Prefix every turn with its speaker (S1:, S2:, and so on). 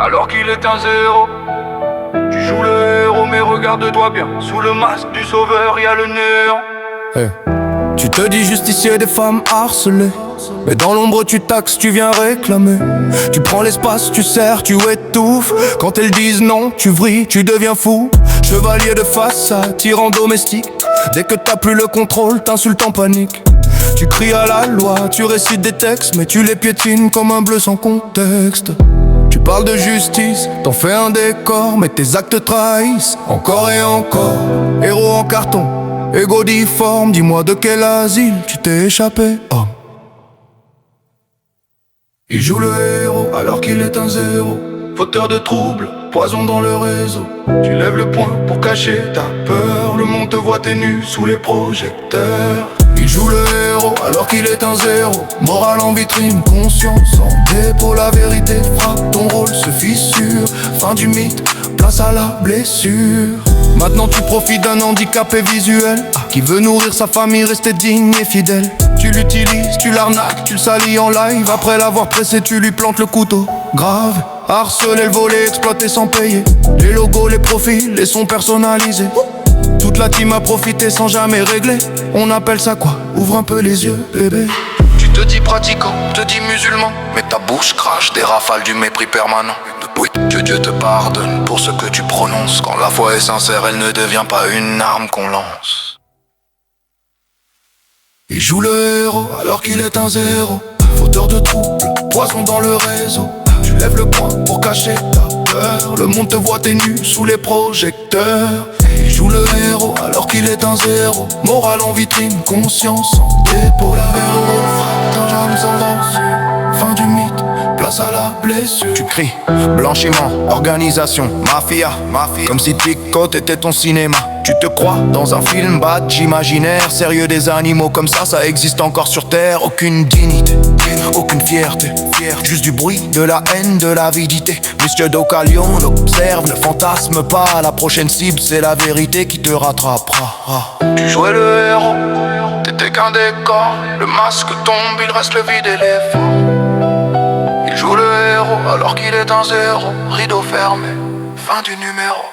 S1: alors qu'il est un zéro. Tu joues le héros mais regarde-toi bien, sous le masque du sauveur y a le néant.
S2: Hey. Tu te dis justicier des femmes harcelées, mais dans l'ombre tu taxes, tu viens réclamer. Tu prends l'espace, tu serres, tu étouffes. Quand elles disent non, tu vrilles, tu deviens fou. Chevalier de façade, tyran domestique. Dès que t'as plus le contrôle, t'insultes en panique. Tu cries à la loi, tu récites des textes, mais tu les piétines comme un bleu sans contexte. Tu parles de justice, t'en fais un décor, mais tes actes trahissent encore et encore. Héros en carton, égo difforme, dis-moi de quel asile tu t'es échappé, homme. Il joue le héros alors qu'il est un zéro. Fauteur de troubles, poison dans le réseau. Tu lèves le poing pour cacher ta peur. Le monde te voit t'es nu sous les projecteurs. Il joue le héros alors qu'il est un zéro. Morale en vitrine, conscience en dépôt. La vérité frappe, ton rôle se fissure. Fin du mythe, place à la blessure. Maintenant tu profites d'un handicapé visuel qui veut nourrir sa famille, rester digne et fidèle. Tu l'utilises, tu l'arnaques, tu le salis en live. Après l'avoir pressé, tu lui plantes le couteau. Grave, harceler, le voler, exploiter sans payer. Les logos, les profils, les sons personnalisés. Toute la team a profité sans jamais régler. On appelle ça quoi? Ouvre un peu les yeux, bébé. Tu te dis pratiquant, te dis musulman, mais ta bouche crache des rafales du mépris permanent. Oui, que Dieu te pardonne pour ce que tu prononces. Quand la foi est sincère, elle ne devient pas une arme qu'on lance. Il joue le héros alors qu'il est un zéro. Fauteur de troubles, poison dans le réseau. Tu lèves le poing pour cacher ta peur. Le monde te voit t'es nu sous les projecteurs. Il joue le héros alors qu'il est un zéro. Morale en vitrine, conscience en dépôt. La héros frappe, jamais sans danse. Fin du mythe, place à la blessure. Tu cries, blanchiment, organisation, mafia. Comme si Tico était ton cinéma. Tu te crois dans un film badge imaginaire. Sérieux, des animaux comme ça existe encore sur terre. Aucune dignité, aucune fierté. Juste du bruit, de la haine, de l'avidité. Monsieur Docalion observe, ne fantasme pas. La prochaine cible, c'est la vérité qui te rattrapera. Tu jouais le héros, t'étais qu'un décor. Le masque tombe, il reste le vide et l'effort. Il joue le héros alors qu'il est un zéro. Rideau fermé, fin du numéro.